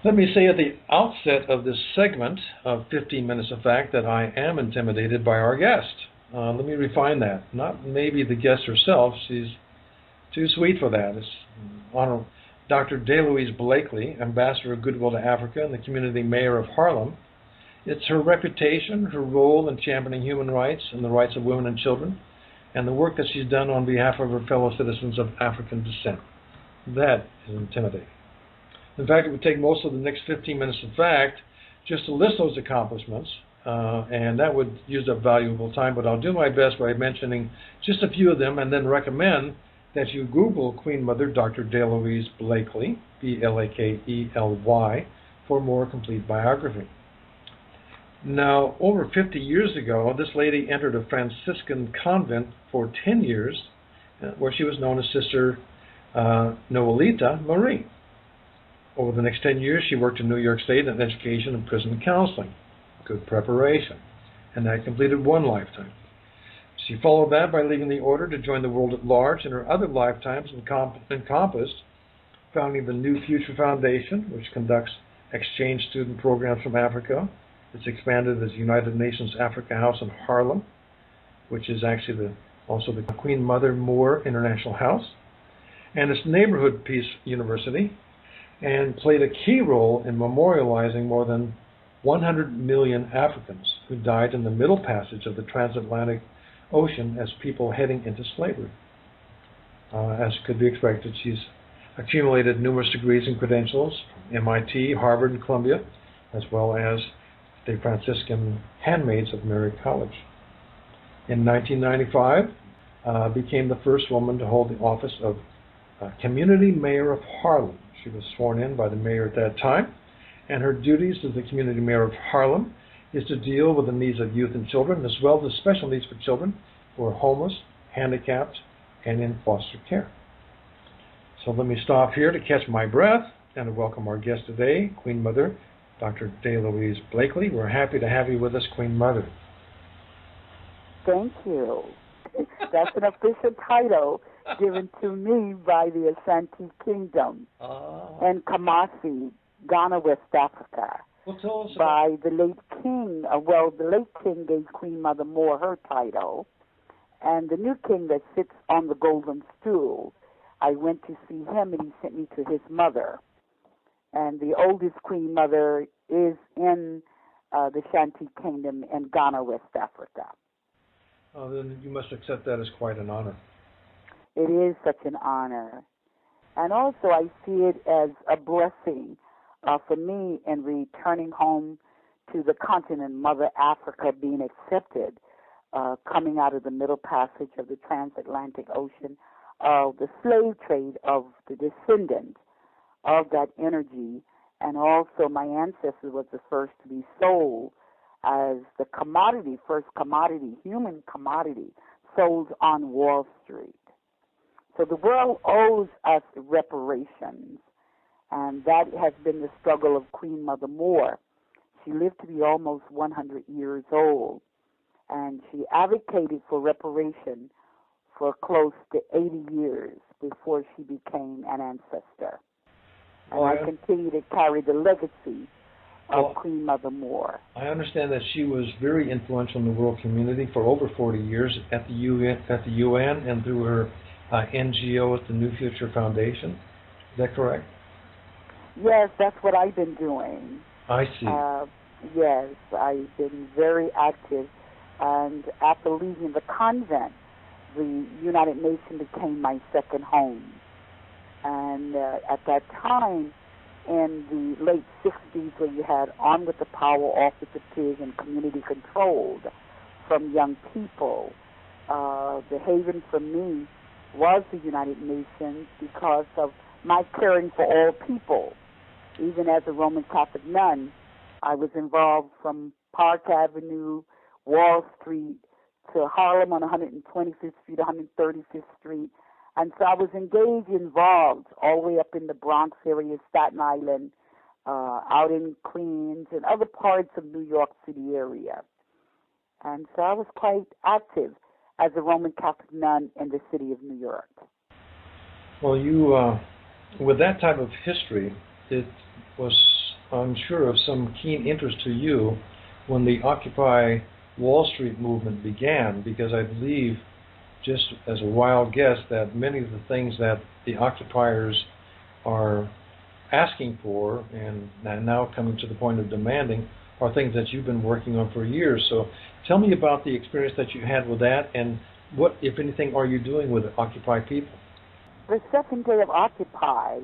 Let me say at the outset of this segment of 15 Minutes of Fact that I am intimidated by our guest. Let me refine that. Not maybe the guest herself. She's too sweet for that. It's Honorable Dr. Delois Blakely, Ambassador of Goodwill to Africa and the Community Mayor of Harlem. It's her reputation, her role in championing human rights and the rights of women and children, and the work that she's done on behalf of her fellow citizens of African descent. That is intimidating. In fact, it would take most of the next 15 minutes of fact just to list those accomplishments, and that would use up valuable time, but I'll do my best by mentioning just a few of them and then recommend that you Google Queen Mother Dr. Delois Blakely, B-L-A-K-E-L-Y, for a more complete biography. Now, over 50 years ago, this lady entered a Franciscan Convent for 10 years, where she was known as Sister Noelia Marie. Over the next 10 years, she worked in New York State in education and prison counseling. Good preparation. And that completed one lifetime. She followed that by leaving the order to join the world at large, and her other lifetimes encompassed founding the New Future Foundation, which conducts exchange student programs from Africa. It's expanded as United Nations Africa House in Harlem, which is actually also the Queen Mother Moore International House, and its Neighborhood Peace University, and played a key role in memorializing more than 100 million Africans who died in the middle passage of the transatlantic ocean as people heading into slavery. As could be expected, she's accumulated numerous degrees and credentials from MIT, Harvard, and Columbia, as well as the Franciscan Handmaids of Mary College. In 1995, became the first woman to hold the office of Community Mayor of Harlem. She was sworn in by the mayor at that time, and her duties as the Community Mayor of Harlem is to deal with the needs of youth and children, as well as special needs for children who are homeless, handicapped, and in foster care. So let me stop here to catch my breath and to welcome our guest today, Queen Mother, Dr. Delois Blakely. We're happy to have you with us, Queen Mother. Thank you. That's an official title given to me by the Ashanti Kingdom in Kumasi, Ghana, West Africa. Well, tell us by the late king. The late king gave Queen Mother Moore her title, and the new king that sits on the golden stool, I went to see him, and he sent me to his mother. And the oldest Queen Mother is in the Ashanti Kingdom in Ghana, West Africa. Oh, then you must accept that as quite an honor. It is such an honor. And also I see it as a blessing for me in returning home to the continent, Mother Africa, being accepted, coming out of the middle passage of the transatlantic ocean, of the slave trade of the descendants of that energy. And also my ancestor was the first to be sold as the commodity, first commodity, human commodity, sold on Wall Street. So the world owes us reparations, and that has been the struggle of Queen Mother Moore. She lived to be almost 100 years old, and she advocated for reparation for close to 80 years before she became an ancestor. And I continue to carry the legacy of Queen Mother Moore. I understand that she was very influential in the world community for over 40 years at the UN and through her NGO at the New Future Foundation. Is that correct? Yes, that's what I've been doing. I see. Yes, I've been very active. And after leaving the convent, the United Nations became my second home. And at that time, in the late 60s, where you had On with the Power, Off with the Pig, and community controlled from young people, the haven for me was the United Nations because of my caring for all people. Even as a Roman Catholic nun, I was involved from Park Avenue, Wall Street, to Harlem on 125th Street, 135th Street. And so I was involved all the way up in the Bronx area, Staten Island, out in Queens, and other parts of New York City area. And so I was quite active as a Roman Catholic nun in the city of New York. Well, you, with that type of history, it was I'm sure, of some keen interest to you when the Occupy Wall Street movement began, because I believe, just as a wild guess, that many of the things that the occupiers are asking for and now coming to the point of demanding are things that you've been working on for years. So tell me about the experience that you had with that, and what, if anything, are you doing with Occupy people? The second day of Occupy,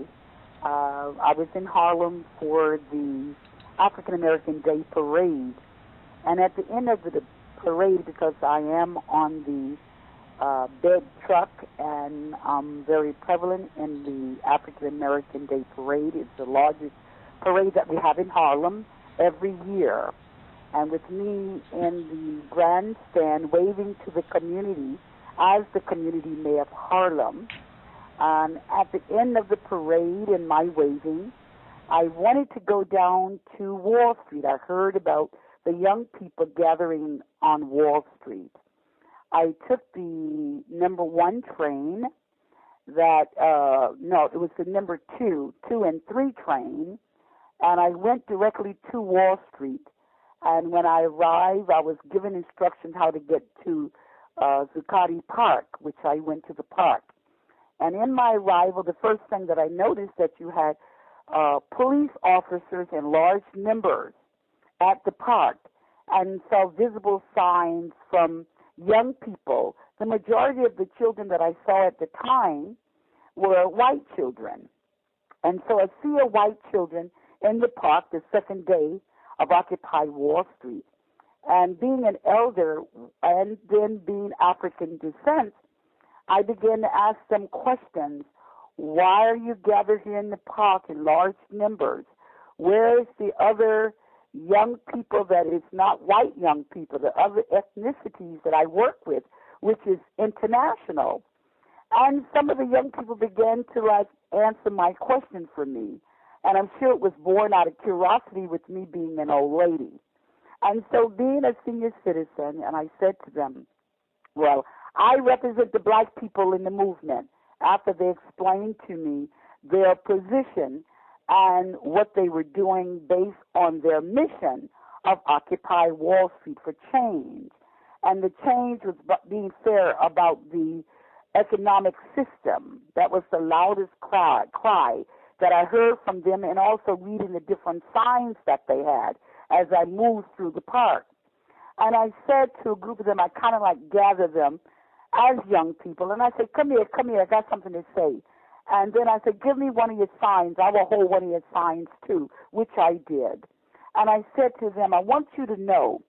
I was in Harlem for the African American Day Parade. And at the end of the parade, because I am on the bed truck and I'm very prevalent in the African American Day Parade. It's the largest parade that we have in Harlem every year. And with me in the grandstand waving to the community as the Community Mayor of Harlem. At the end of the parade and my waving, I wanted to go down to Wall Street. I heard about the young people gathering on Wall Street. I took the number 1 train that, it was the number 2 and 3 train, and I went directly to Wall Street. And when I arrived, I was given instructions how to get to Zuccotti Park, which I went to the park. And in my arrival, the first thing that I noticed that you had police officers in large numbers at the park, and saw visible signs from young people. The majority of the children that I saw at the time were white children. And so I see white children in the park the second day of Occupy Wall Street. And being an elder and then being African descent, I began to ask them questions. Why are you gathered here in the park in large numbers? Where is the other young people that is not white young people, the other ethnicities that I work with, which is international? And some of the young people began to answer my question for me. And I'm sure it was born out of curiosity with me being an old lady. And so being a senior citizen, and I said to them, well, I represent the black people in the movement. After they explained to me their position and what they were doing based on their mission of Occupy Wall Street for change. And the change was being fair about the economic system. That was the loudest cry that I heard from them, and also reading the different signs that they had as I moved through the park. And I said to a group of them, I kind of gathered them as young people, and I said, come here, I got something to say. And then I said, give me one of your signs. I will hold one of your signs too, which I did. And I said to them, I want you to know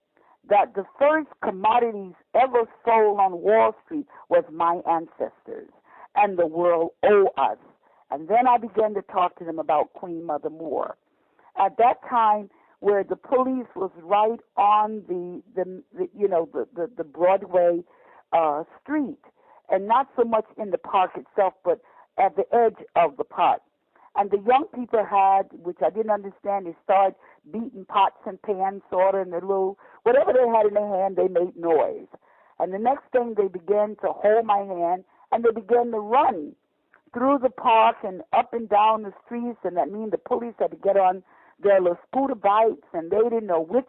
that the first commodities ever sold on Wall Street was my ancestors, and the world owe us. And then I began to talk to them about Queen Mother Moore. At that time, where the police was right on the Broadway street, and not so much in the park itself, but at the edge of the park. And the young people had, which I didn't understand, they started beating pots and pans, sort of, and the little, whatever they had in their hand, they made noise. And the next thing, they began to hold my hand, and they began to run through the park and up and down the streets, and that means the police had to get on their little scooter bikes, and they didn't know which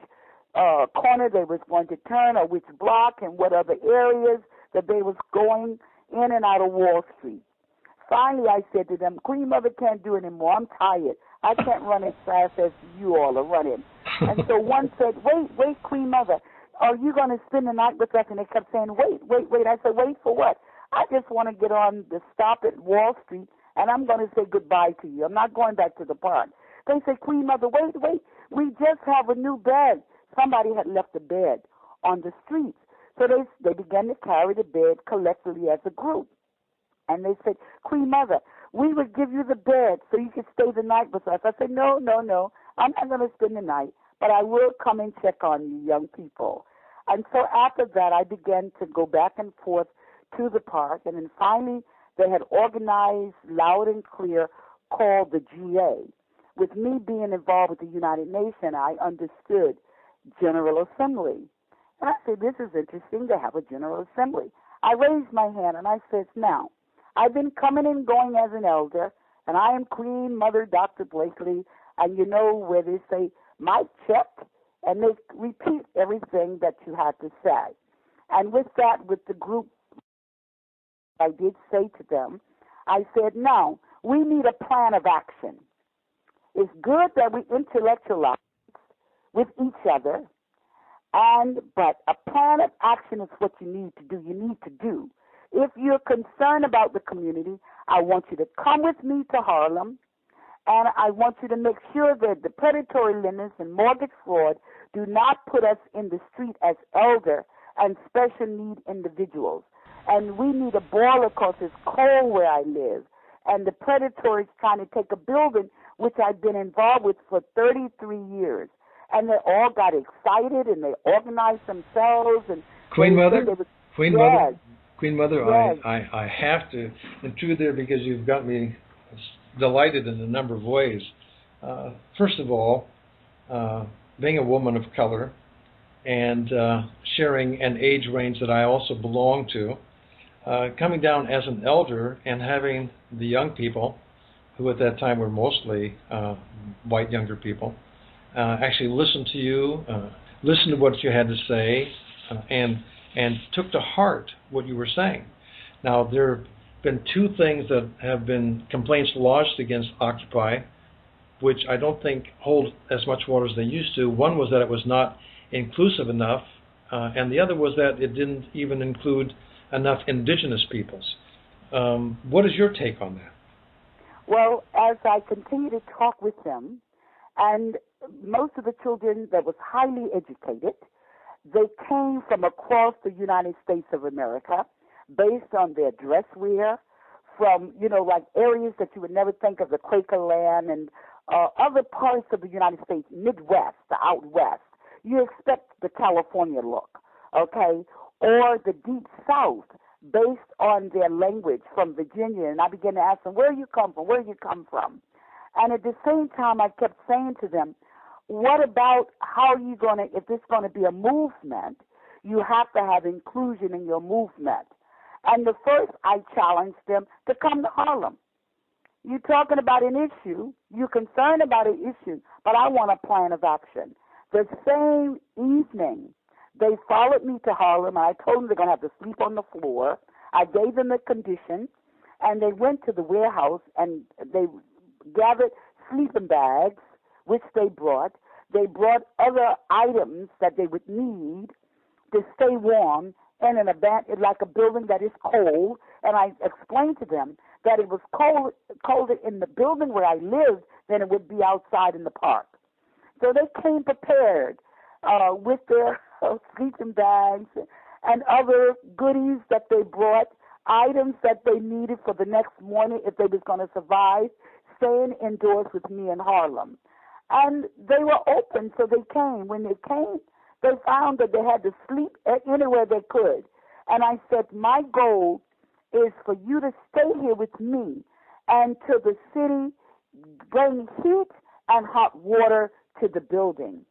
corner they was going to turn or which block and what other areas that they was going in and out of Wall Street. Finally, I said to them, Queen Mother can't do it anymore. I'm tired. I can't run as fast as you all are running. And so one said, wait, Queen Mother, are you going to spend the night with us? And they kept saying, wait. I said, wait for what? I just want to get on the stop at Wall Street, and I'm going to say goodbye to you. I'm not going back to the park. They said, Queen Mother, wait. We just have a new bed. Somebody had left a bed on the streets. So they began to carry the bed collectively as a group. And they said, Queen Mother, we would give you the bed so you could stay the night with us. I said, no. I'm not going to spend the night, but I will come and check on you young people. And so after that, I began to go back and forth to the park. And then finally, they had organized loud and clear called the GA. With me being involved with the United Nations, I understood General Assembly. And I said, this is interesting to have a General Assembly. I raised my hand and I said, now, I've been coming and going as an elder, and I am Queen Mother Dr. Blakely, and you know where they say, mic check, and they repeat everything that you had to say. And with that, with the group, I did say to them, I said, no, we need a plan of action. It's good that we intellectualize with each other, but a plan of action is what you need to do. You need to do. If you're concerned about the community, I want you to come with me to Harlem, and I want you to make sure that the predatory lenders and mortgage fraud do not put us in the street as elder and special need individuals. And we need a boiler because it's cold where I live. And the predatory is trying to take a building, which I've been involved with for 33 years. And they all got excited, and they organized themselves. And Queen Mother? Queen Mother? Yes. Queen Mother, yes. I have to intrude there because you've got me delighted in a number of ways. First of all, being a woman of color and sharing an age range that I also belong to, coming down as an elder and having the young people, who at that time were mostly white younger people, actually listen to you, listen to what you had to say, and took to heart what you were saying. Now, there have been two things that have been complaints lodged against Occupy, which I don't think hold as much water as they used to. One was that it was not inclusive enough, and the other was that it didn't even include enough indigenous peoples. What is your take on that? Well, as I continue to talk with them, and most of the children that was highly educated, they came from across the United States of America based on their dress wear, from, like areas that you would never think of, the Quaker land and other parts of the United States, Midwest, the out west. You expect the California look, okay, or the deep South based on their language from Virginia. And I began to ask them, where you come from? Where you come from? And at the same time, I kept saying to them, what about how are you going to, if this is going to be a movement, you have to have inclusion in your movement. And the first, I challenged them to come to Harlem. You're talking about an issue, you're concerned about an issue, but I want a plan of action. The same evening, they followed me to Harlem, and I told them they're going to have to sleep on the floor. I gave them the condition, and they went to the warehouse, and they gathered sleeping bags, which they brought. They brought other items that they would need to stay warm in like a building that is cold. And I explained to them that it was colder in the building where I lived than it would be outside in the park. So they came prepared with their sleeping bags and other goodies that they brought, items that they needed for the next morning if they was going to survive staying indoors with me in Harlem. And they were open, so they came. When they came, they found that they had to sleep anywhere they could. And I said, my goal is for you to stay here with me until the city bring heat and hot water to the building.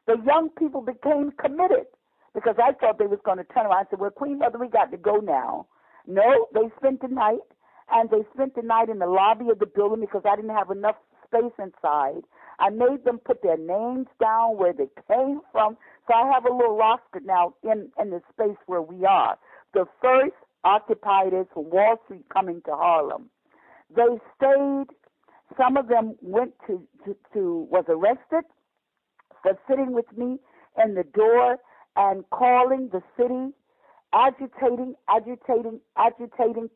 The young people became committed because I thought they was going to turn around and say, well, Queen Mother, we got to go now. No, they spent the night, and they spent the night in the lobby of the building because I didn't have enough space inside. I made them put their names down, where they came from. So I have a little roster now in the space where we are. The first occupiers from Wall Street coming to Harlem. They stayed. Some of them went was arrested for sitting with me in the door and calling the city, agitating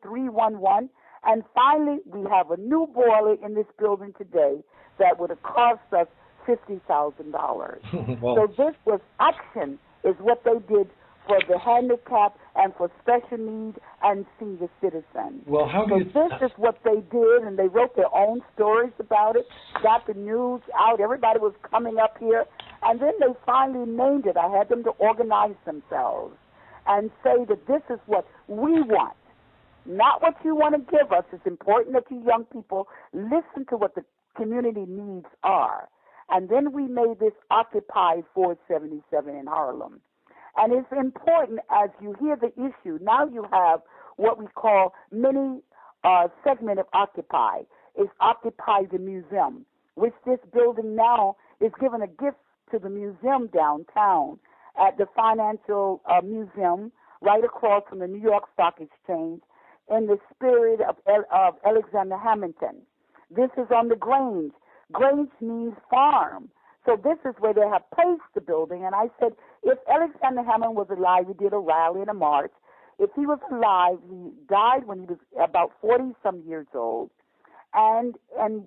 311. And finally, we have a new boiler in this building today that would have cost us $50,000. Well, so this was action, is what they did for the handicapped and for special needs and senior citizens. Well, this is what they did, and they wrote their own stories about it, got the news out. Everybody was coming up here, and then they finally named it. I had them to organize themselves and say that this is what we want. Not what you want to give us. It's important that you young people listen to what the community needs are. And then we made this Occupy 477 in Harlem. And it's important as you hear the issue. Now you have what we call mini segment of Occupy. It's Occupy the Museum. which this building now is given a gift to the museum downtown at the Financial Museum right across from the New York Stock Exchange in the spirit of Alexander Hamilton. This is on the Grange. Grange means farm. So this is where they have placed the building. And I said, if Alexander Hamilton was alive, he did a rally and a march. If he was alive, he died when he was about 40-some years old. And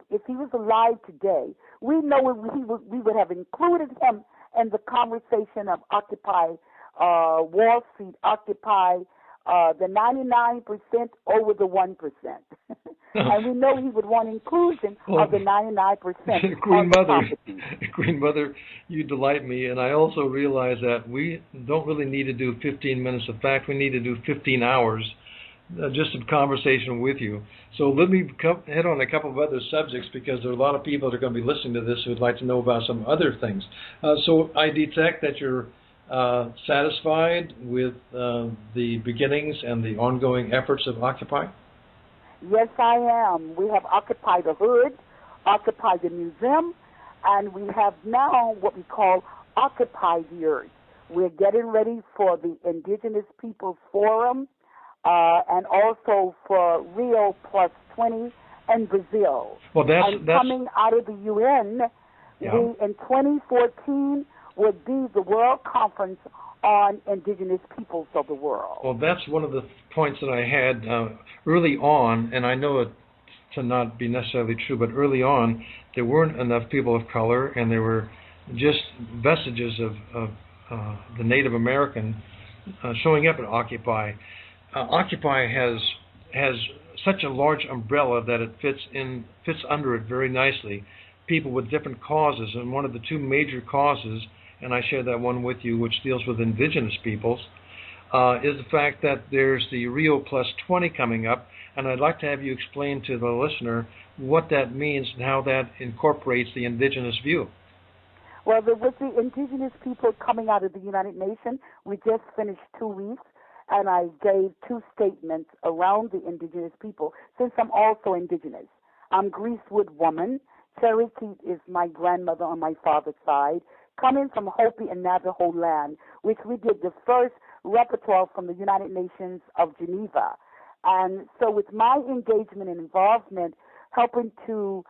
if he was alive today, we know we would have included him in the conversation of Occupy Wall Street, Occupy the 99% over the 1%. And we know he would want inclusion of the 99% Queen Mother, you delight me. And I also realize that we don't really need to do 15 minutes. In fact, we need to do 15 hours just of conversation with you. So let me hit on a couple of other subjects, because there are a lot of people that are going to be listening to this who would like to know about some other things. So I detect that you're satisfied with the beginnings and the ongoing efforts of Occupy? Yes, I am. We have Occupy the Hood, Occupy the Museum, and we have now what we call Occupy the Earth. We're getting ready for the Indigenous Peoples Forum and also for RIO+20 in Brazil. Well, that's coming out of the UN, yeah. We in 2014 would be the World Conference on Indigenous Peoples of the World. Well, that's one of the points that I had early on, and I know it to not be necessarily true, but early on there weren't enough people of color, and there were just vestiges of the Native American showing up at Occupy. Occupy has such a large umbrella that it fits under it very nicely. People with different causes, and one of the two major causes, and I share that one with you, which deals with indigenous peoples, is the fact that there's the RIO+20 coming up, and I'd like to have you explain to the listener what that means and how that incorporates the indigenous view. Well, with the indigenous people coming out of the United Nations, we just finished 2 weeks, and I gave 2 statements around the indigenous people, since I'm also indigenous. I'm Greasewood woman. Cherokee is my grandmother on my father's side, coming from Hopi and Navajo land, which we did the first repertoire from the United Nations of Geneva. And so with my engagement and involvement, helping to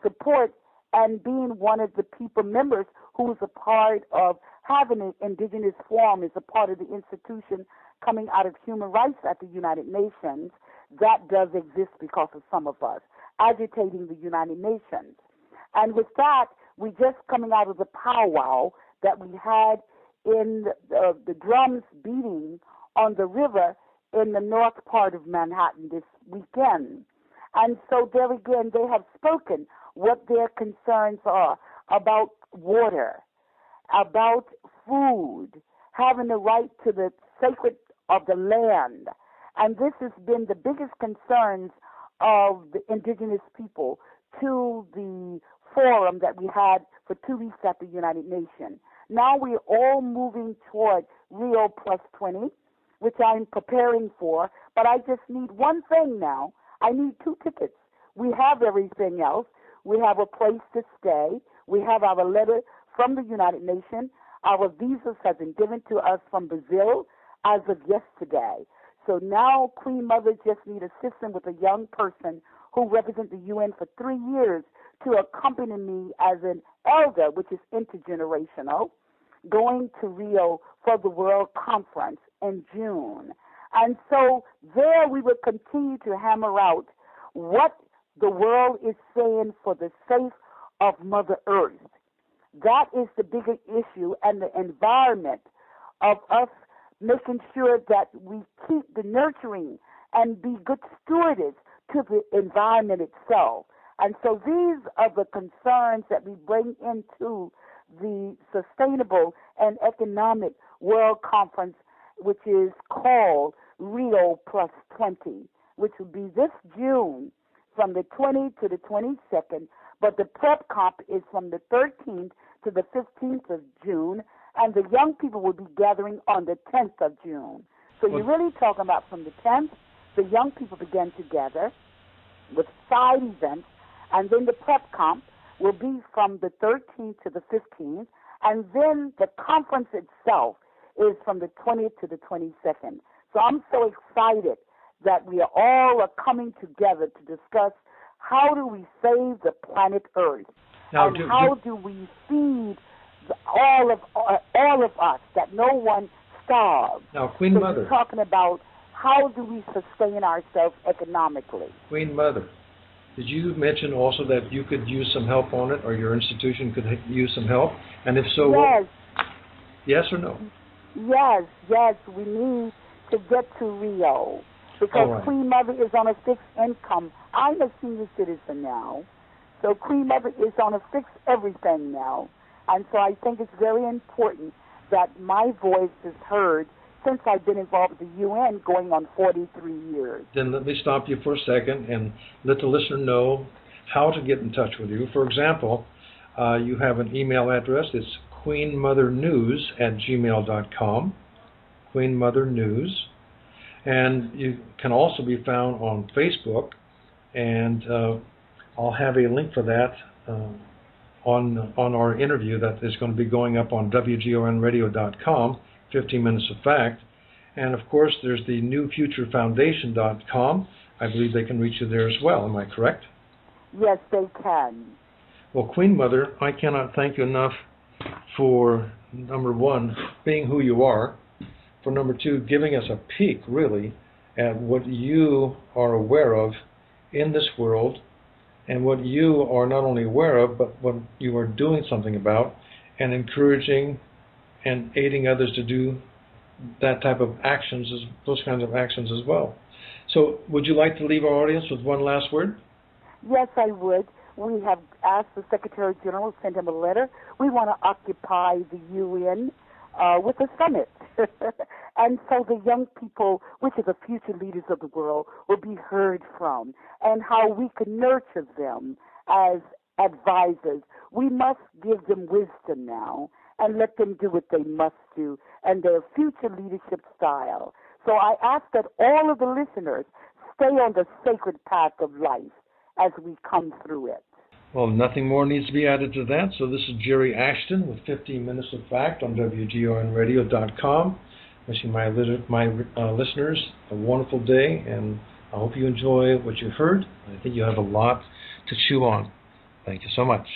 support and being one of the people members who was a part of having an indigenous forum as a part of the institution coming out of human rights at the United Nations, that does exist because of some of us agitating the United Nations. And with that, we just coming out of the powwow that we had in the drums beating on the river in the north part of Manhattan this weekend. And so there again, they have spoken what their concerns are about water, about food, having the right to the sacred of the land. And this has been the biggest concerns of the indigenous people to the forum that we had for 2 weeks at the United Nations. Now we're all moving toward RIO+20, which I'm preparing for, but I just need one thing now. I need 2 tickets. We have everything else. We have a place to stay. We have our letter from the United Nations. Our visas have been given to us from Brazil as of yesterday. So now Queen Mother just needs assistance with a young person who represents the UN for 3 years to accompany me as an elder, which is intergenerational, going to Rio for the World Conference in June. And so there we will continue to hammer out what the world is saying for the sake of Mother Earth. That is the bigger issue, and the environment of us making sure that we keep the nurturing and be good stewards to the environment itself. And so these are the concerns that we bring into the Sustainable and Economic World Conference, which is called RIO+20, which will be this June from the 20th to the 22nd, but the prep comp is from the 13th to the 15th of June, and the young people will be gathering on the 10th of June. So you're really talking about from the 10th, the young people begin to gather with side events, and then the prep comp will be from the 13th to the 15th, and then the conference itself is from the 20th to the 22nd. So I'm so excited that we all are coming together to discuss how do we save the planet Earth, and how do we feed all of us, that no one starves. Now, Queen Mother. We're talking about how do we sustain ourselves economically. Queen Mother, did you mention also that you could use some help on it, or your institution could use some help? And if so, yes. Yes or no? Yes, we need to get to Rio, because Queen Mother is on a fixed income. I'm a senior citizen now, so Queen Mother is on a fixed everything now. And so I think it's very important that my voice is heard since I've been involved with the UN going on 43 years. Then let me stop you for a second and let the listener know how to get in touch with you. For example, you have an email address. It's queenmothernews@gmail.com, Queen Mother News. And you can also be found on Facebook, and I'll have a link for that on our interview that is going to be going up on WGONradio.com, 15 Minutes of Fact. And of course, there's the newfuturefoundation.com. I believe they can reach you there as well. Am I correct? Yes, they can. Well, Queen Mother, I cannot thank you enough for, number one, being who you are, for number two, giving us a peek, really, at what you are aware of in this world, and what you are not only aware of, but what you are doing something about, and encouraging and aiding others to do that type of actions, those kinds of actions as well. So would you like to leave our audience with one last word? Yes, I would. We have asked the Secretary General, send him a letter. We want to occupy the UN with a summit. And so the young people, which are the future leaders of the world, will be heard from, and how we can nurture them as advisors. We must give them wisdom now and let them do what they must do and their future leadership style. So I ask that all of the listeners stay on the sacred path of life as we come through it. Well, nothing more needs to be added to that. So this is Jerry Ashton with 15 Minutes of Fact on WGONradio.com. Wishing my listeners a wonderful day, and I hope you enjoy what you heard. I think you have a lot to chew on. Thank you so much.